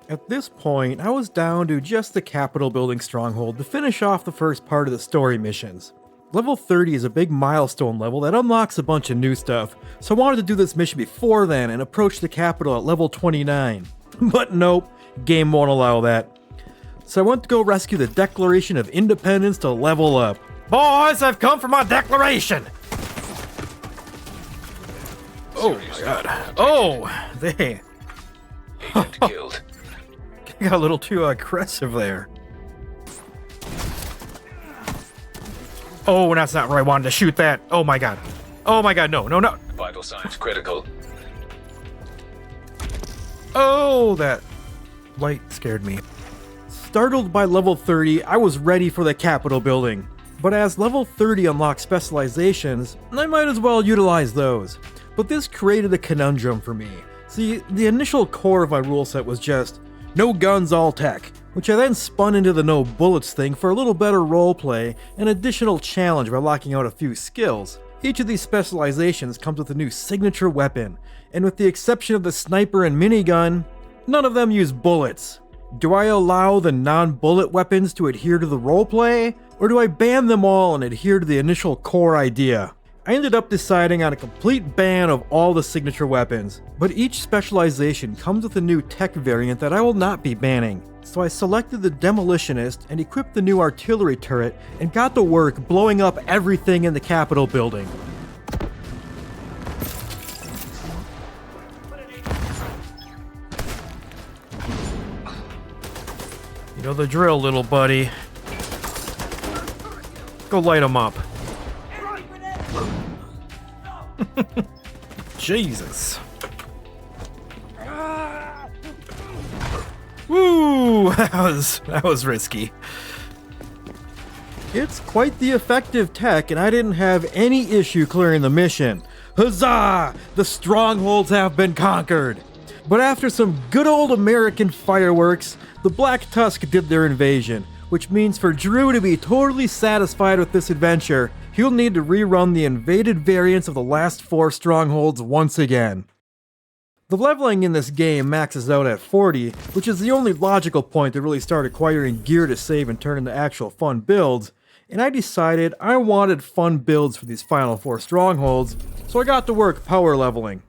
At this point, I was down to just the Capitol building stronghold to finish off the first part of the story missions. Level 30 is a big milestone level that unlocks a bunch of new stuff, so I wanted to do this mission before then and approach the Capitol at level 29. But nope, game won't allow that. So I went to go rescue the Declaration of Independence to level up. Boys, I've come for my declaration! Oh my god. Oh! They Agent killed. got a little too aggressive there. Oh, that's not where I wanted to shoot that. Oh my god. Oh my god, no, no, no. Vital signs critical. Oh, that light scared me. Startled by level 30, I was ready for the Capitol building. But as level 30 unlocks specializations, I might as well utilize those. But this created a conundrum for me. See, the initial core of my rule set was just no guns, all tech, which I then spun into the no bullets thing for a little better roleplay and additional challenge by locking out a few skills. Each of these specializations comes with a new signature weapon, and with the exception of the sniper and minigun, none of them use bullets. Do I allow the non-bullet weapons to adhere to the roleplay, or do I ban them all and adhere to the initial core idea? I ended up deciding on a complete ban of all the signature weapons, but each specialization comes with a new tech variant that I will not be banning. So I selected the Demolitionist and equipped the new artillery turret and got to work blowing up everything in the Capitol building. You know the drill, little buddy. Go light him up. Jesus. that was risky. It's quite the effective tech, and I didn't have any issue clearing the mission. Huzzah! The Strongholds have been conquered! But after some good old American fireworks, the Black Tusk did their invasion, which means for Drew to be totally satisfied with this adventure, he'll need to rerun the invaded variants of the last 4 Strongholds once again. The leveling in this game maxes out at 40, which is the only logical point to really start acquiring gear to save and turn into actual fun builds, and I decided I wanted fun builds for these final 4 Strongholds, so I got to work power leveling.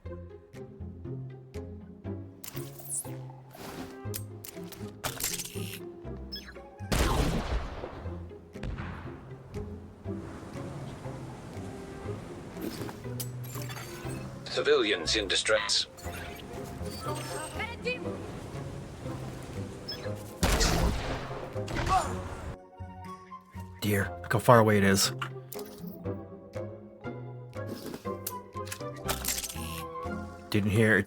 Civilians in distress. Dear, look how far away it is. Didn't hear.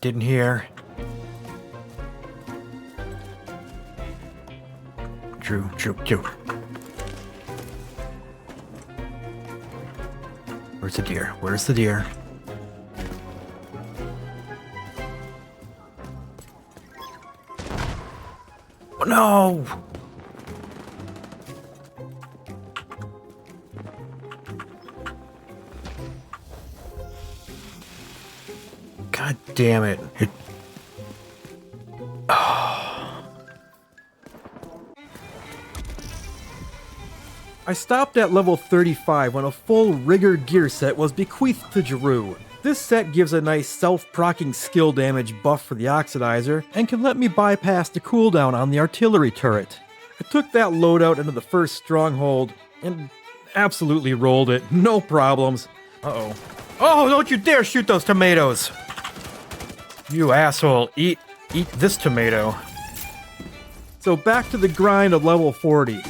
Drew. Where's the deer? Oh, no! God damn it. I stopped at level 35 when a full rigger gear set was bequeathed to Drew. This set gives a nice self-proccing skill damage buff for the Oxidizer and can let me bypass the cooldown on the artillery turret. I took that loadout into the first Stronghold and absolutely rolled it, no problems. Uh-oh. Oh, don't you dare shoot those tomatoes! You asshole, eat this tomato. So back to the grind of level 40.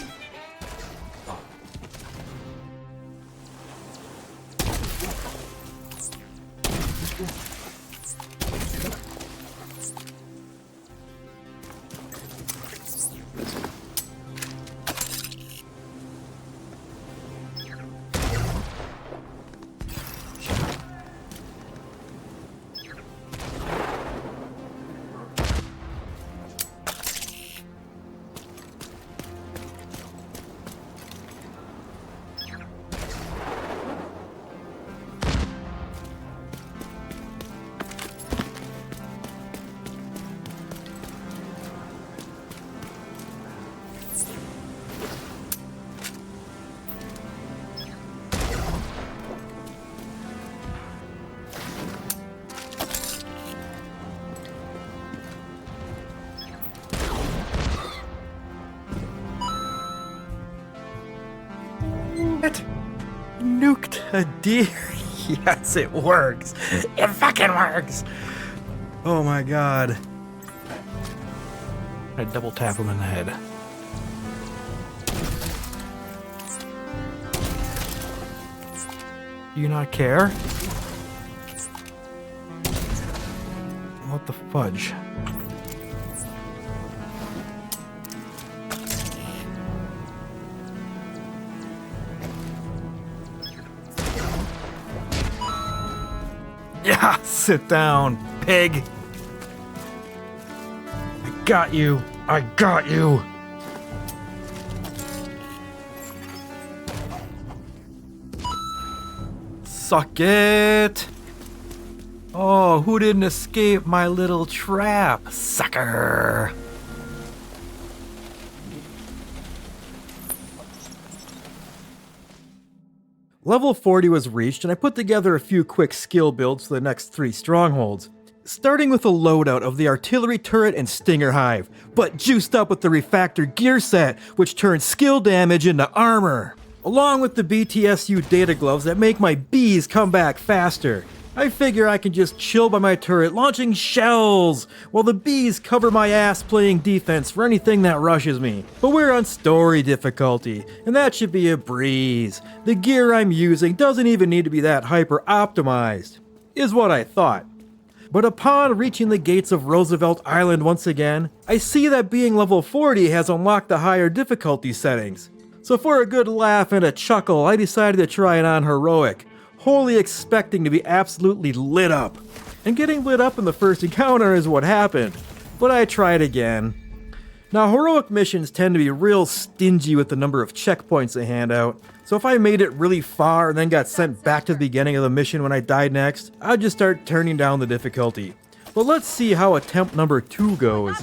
Nuked a deer. Yes, it works. It fucking works. Oh my god. I double tap him in the head. Do you not care? What the fudge? Yeah, sit down, pig. I got you. Suck it. Oh, who didn't escape my little trap, sucker? Level 40 was reached, and I put together a few quick skill builds for the next 3 Strongholds. Starting with a loadout of the artillery turret and stinger hive, but juiced up with the refactor gear set, which turns skill damage into armor. Along with the BTSU data gloves that make my bees come back faster. I figure I can just chill by my turret launching shells, while the bees cover my ass playing defense for anything that rushes me. But we're on story difficulty, and that should be a breeze. The gear I'm using doesn't even need to be that hyper optimized, is what I thought. But upon reaching the gates of Roosevelt Island once again, I see that being level 40 has unlocked the higher difficulty settings. So for a good laugh and a chuckle, I decided to try it on heroic, wholly expecting to be absolutely lit up. And getting lit up in the first encounter is what happened, but I tried again. Now heroic missions tend to be real stingy with the number of checkpoints they hand out, so if I made it really far and then got sent back to the beginning of the mission when I died next, I'd just start turning down the difficulty. But let's see how attempt number 2 goes.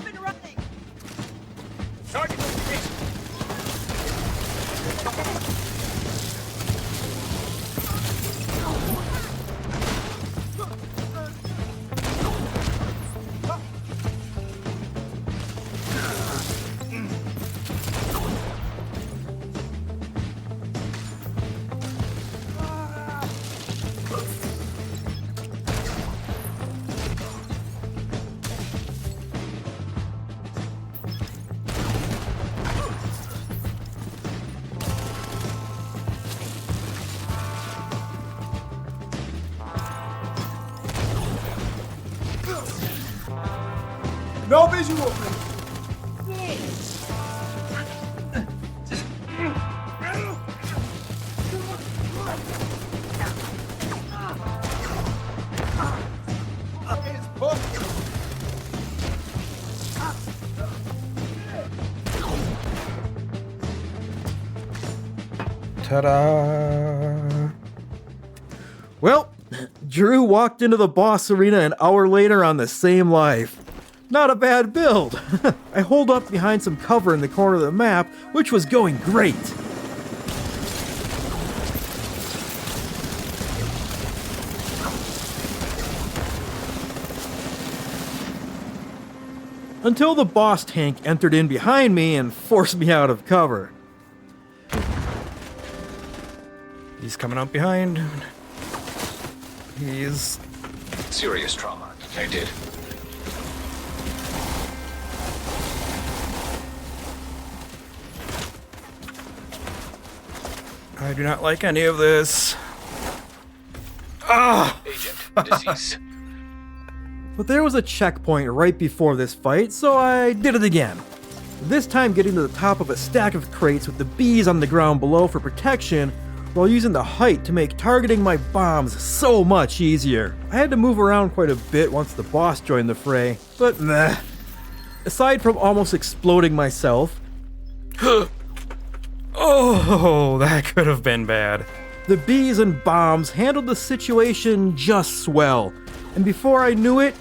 No visual. Ta-da! Well, Drew walked into the boss arena an hour later on the same life. Not a bad build. I holed up behind some cover in the corner of the map, which was going great. Until the boss tank entered in behind me and forced me out of cover. He's coming up behind. He's... Serious trauma detected. I do not like any of this. Ah! Agent, deceased. But there was a checkpoint right before this fight, so I did it again. This time getting to the top of a stack of crates with the bees on the ground below for protection, while using the height to make targeting my bombs so much easier. I had to move around quite a bit once the boss joined the fray, but meh. Aside from almost exploding myself, Oh, that could have been bad. the bees and bombs handled the situation just swell, and before I knew it,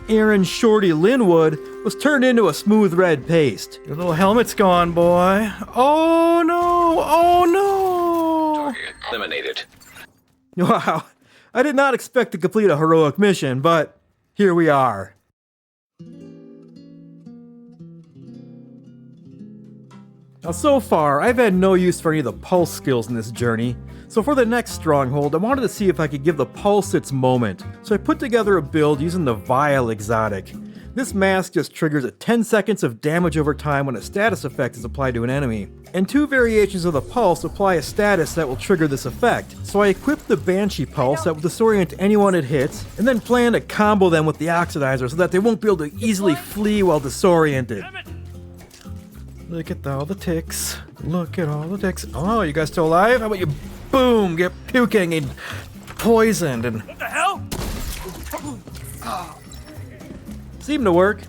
Aaron Shorty Linwood was turned into a smooth red paste. Your little helmet's gone, boy. Oh no! Oh no! Target eliminated. Wow, I did not expect to complete a heroic mission, but here we are. Now so far, I've had no use for any of the pulse skills in this journey, so for the next stronghold, I wanted to see if I could give the pulse its moment, so I put together a build using the Vile exotic. This mask just triggers a 10 seconds of damage over time when a status effect is applied to an enemy, and 2 variations of the pulse apply a status that will trigger this effect. So I equipped the Banshee pulse that will disorient anyone it hits, and then plan to combo them with the Oxidizer so that they won't be able to easily flee while disoriented. Look at all the ticks. Look at all the ticks. Oh, you guys still alive? How about you, boom, get puking and poisoned and... What the hell? Seemed to work.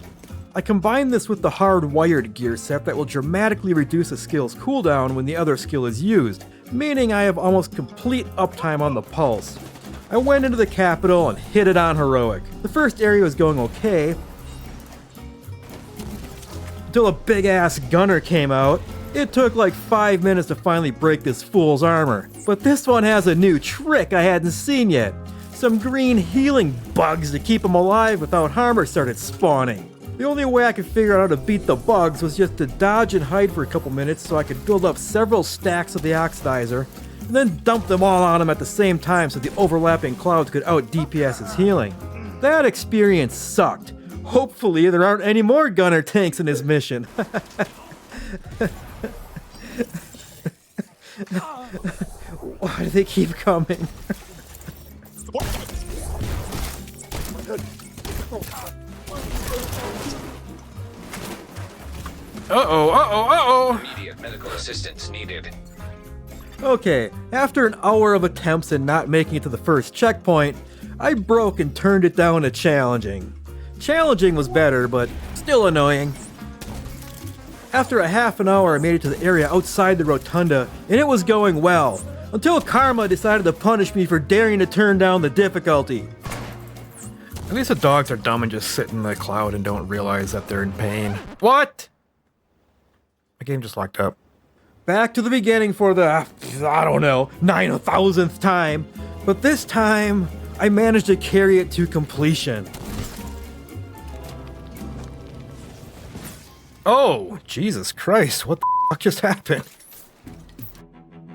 I combined this with the hard-wired gear set that will dramatically reduce a skill's cooldown when the other skill is used, meaning I have almost complete uptime on the pulse. I went into the capital and hit it on heroic. The first area was going okay, until a big-ass gunner came out. It took like 5 minutes to finally break this fool's armor. But this one has a new trick I hadn't seen yet. Some green healing bugs to keep him alive without harm started spawning. The only way I could figure out how to beat the bugs was just to dodge and hide for a couple minutes so I could build up several stacks of the Oxidizer, and then dump them all on him at the same time so the overlapping clouds could out DPS his healing. That experience sucked. Hopefully there aren't any more gunner tanks in this mission. Why do they keep coming? Immediate medical assistance needed. Okay, after an hour of attempts and not making it to the first checkpoint, I broke and turned it down to challenging. Challenging was better, but still annoying. After a half an hour, I made it to the area outside the rotunda, and it was going well, until Karma decided to punish me for daring to turn down the difficulty. At least the dogs are dumb and just sit in the cloud and don't realize that they're in pain. What? My game just locked up. Back to the beginning for the, 9,000th time, but this time, I managed to carry it to completion. Oh, Jesus Christ, what the fuck just happened?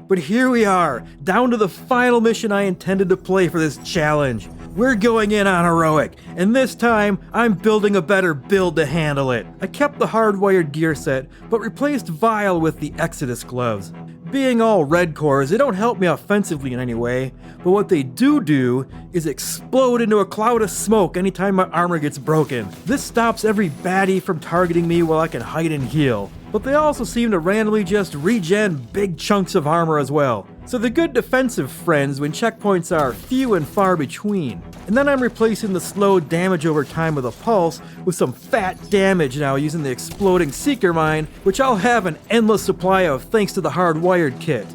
But here we are, down to the final mission I intended to play for this challenge. We're going in on heroic, and this time, I'm building a better build to handle it. I kept the hardwired gear set, but replaced Vile with the Exodus gloves. Being all red cores, they don't help me offensively in any way, but what they do is explode into a cloud of smoke anytime my armor gets broken. This stops every baddie from targeting me while I can hide and heal. But they also seem to randomly just regen big chunks of armor as well. So they're good defensive friends when checkpoints are few and far between. And then I'm replacing the slow damage over time with a pulse with some fat damage now using the exploding Seeker Mine, which I'll have an endless supply of thanks to the hardwired kit.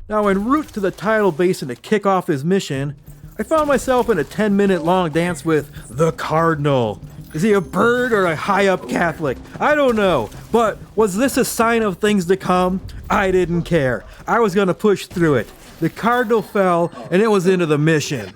Now en route to the Tidal Basin to kick off this mission, I found myself in a 10-minute long dance with the Cardinal. Is he a bird or a high-up Catholic? I don't know, but was this a sign of things to come? I didn't care. I was gonna push through it. The Cardinal fell, and it was into the mission.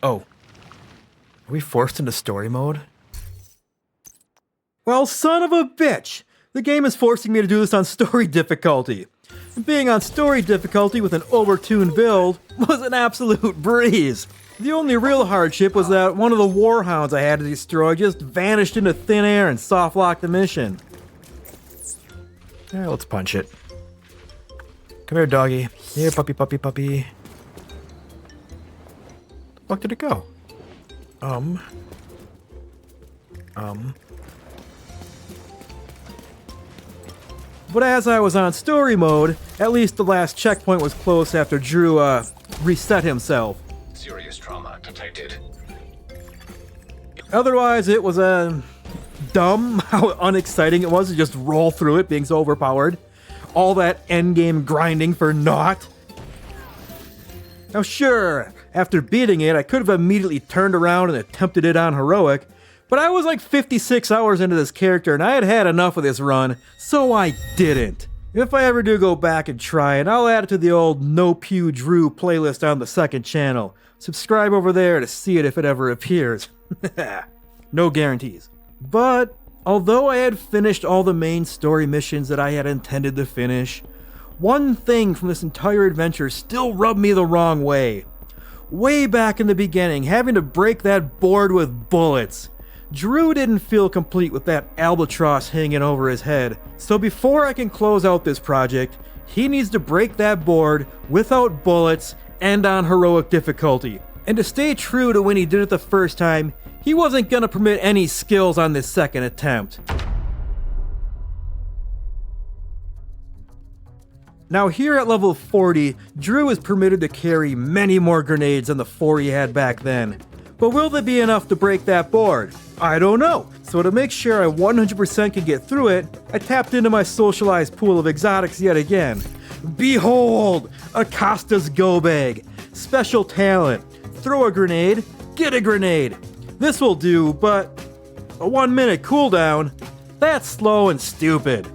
Oh. Are we forced into story mode? Well, son of a bitch! The game is forcing me to do this on story difficulty. And being on story difficulty with an overtuned build was an absolute breeze. The only real hardship was that one of the warhounds I had to destroy just vanished into thin air and soft-locked the mission. Yeah, let's punch it. Come here, doggy. Here, puppy. Where did it go? But as I was on story mode, at least the last checkpoint was close after Drew, reset himself. Serious trauma detected. Otherwise, it was, dumb how unexciting it was to just roll through it being so overpowered. All that endgame grinding for naught. Now sure, after beating it, I could have immediately turned around and attempted it on heroic, but I was like 56 hours into this character and I had had enough of this run, so I didn't. If I ever do go back and try it, I'll add it to the old No-Pew Drew playlist on the second channel. Subscribe over there to see it if it ever appears. No guarantees. But although I had finished all the main story missions that I had intended to finish, one thing from this entire adventure still rubbed me the wrong way. Way back in the beginning, having to break that board with bullets. Drew didn't feel complete with that albatross hanging over his head, so before I can close out this project, he needs to break that board without bullets and on heroic difficulty. And to stay true to when he did it the first time, he wasn't gonna permit any skills on this second attempt. Now here at level 40, Drew is permitted to carry many more grenades than the 4 he had back then. But will they be enough to break that board? I don't know. So to make sure I 100% can get through it, I tapped into my socialized pool of exotics yet again. Behold! Acosta's Go Bag. Special talent. Throw a grenade, get a grenade. This will do, but a 1-minute cooldown? That's slow and stupid.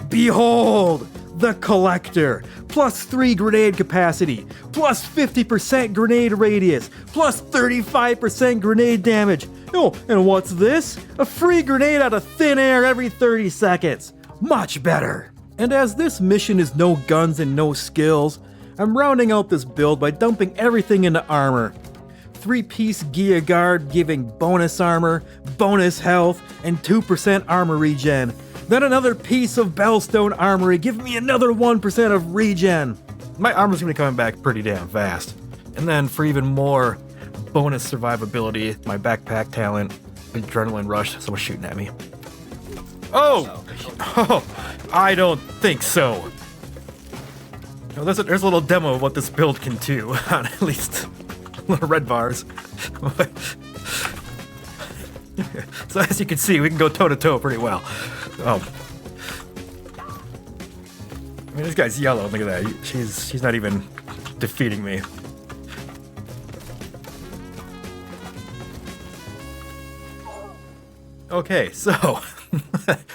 Behold! The Collector, plus 3 grenade capacity, plus 50% grenade radius, plus 35% grenade damage, Oh, and what's this? A free grenade out of thin air every 30 seconds. Much better. And as this mission is no guns and no skills, I'm rounding out this build by dumping everything into armor. 3-piece Gia Guard giving bonus armor, bonus health, and 2% armor regen. Then another piece of Bellstone Armory giving me another 1% of regen. My armor's gonna be coming back pretty damn fast. And then for even more bonus survivability, my backpack talent, adrenaline rush, someone's shooting at me. Oh! Oh! I don't think so. No, there's a little demo of what this build can do, on at least little red bars. So as you can see, we can go toe-to-toe pretty well. Oh. I mean, this guy's yellow, look at that. She's not even defeating me. Okay, so,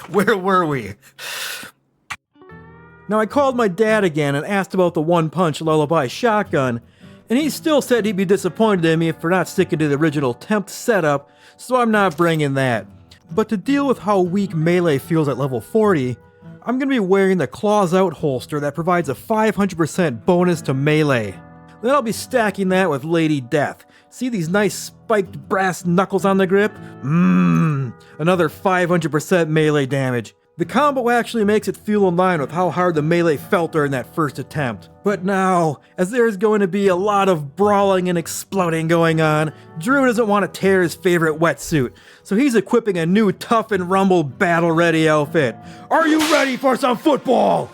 where were we? Now I called my dad again and asked about the one-punch lullaby shotgun, and he still said he'd be disappointed in me for not sticking to the original temp setup, so I'm not bringing that. But to deal with how weak melee feels at level 40, I'm going to be wearing the Claws Out holster that provides a 500% bonus to melee. Then I'll be stacking that with Lady Death. See these nice spiked brass knuckles on the grip? Another 500% melee damage. The combo actually makes it feel in line with how hard the melee felt during that first attempt. But now, as there's going to be a lot of brawling and exploding going on, Drew doesn't want to tear his favorite wetsuit, so he's equipping a new Tough and Rumble Battle Ready outfit. Are you ready for some football?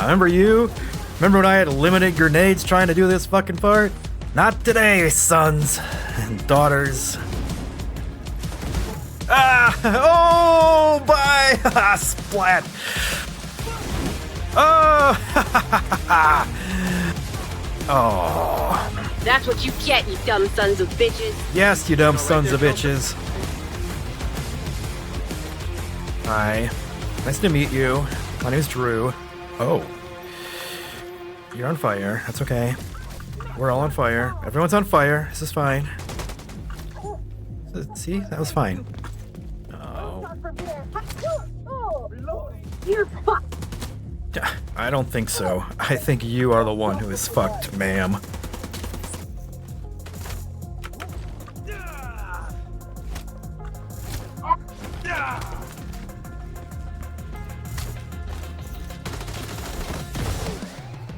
Remember you? Remember when I had limited grenades trying to do this fucking part? Not today, sons and daughters. Oh, bye! Splat! Oh! Oh. That's what you get, you dumb sons of bitches. Yes, you dumb sons of bitches. Hi. Nice to meet you. My name's Drew. Oh. You're on fire. That's okay. We're all on fire. Everyone's on fire. This is fine. See? That was fine. Oh. You're fucked. I don't think so. I think you are the one who is fucked, ma'am.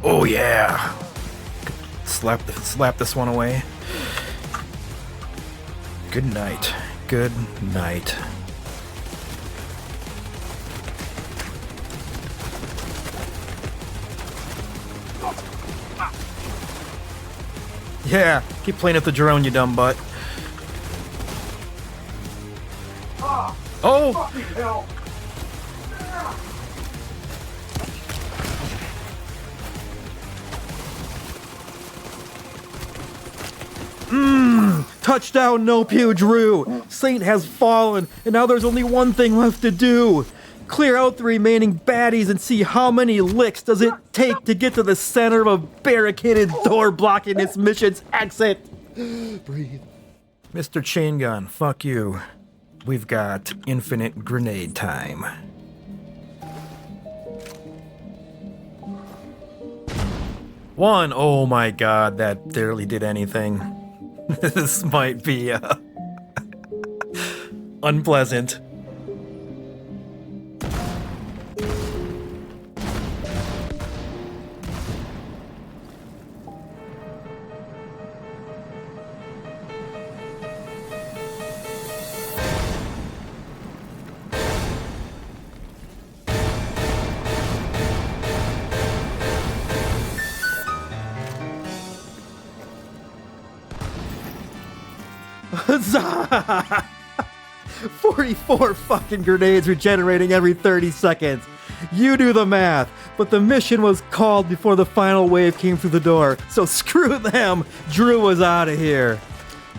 Oh yeah! Slap this one away. Good night. Good night. Yeah, keep playing at the drone, you dumb butt. Oh! Touchdown, No-Pew, Drew! Saint has fallen, and now there's only one thing left to do. Clear out the remaining baddies and see how many licks does it take to get to the center of a barricaded door blocking this mission's exit. Breathe. Mr. Chain Gun, fuck you. We've got infinite grenade time. One, oh my god, that barely did anything. This might be unpleasant. Huzzah! 44 fucking grenades regenerating every 30 seconds. You do the math, but the mission was called before the final wave came through the door, so screw them. Drew was out of here.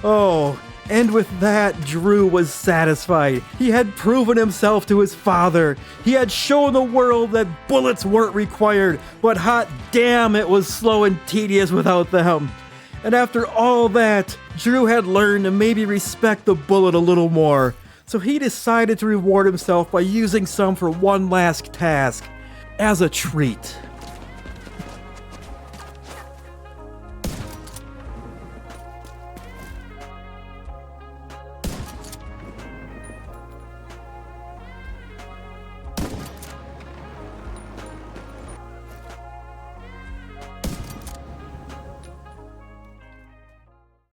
Oh, and with that, Drew was satisfied. He had proven himself to his father. He had shown the world that bullets weren't required, but hot damn, it was slow and tedious without them. And after all that, Drew had learned to maybe respect the bullet a little more. So he decided to reward himself by using some for one last task, as a treat.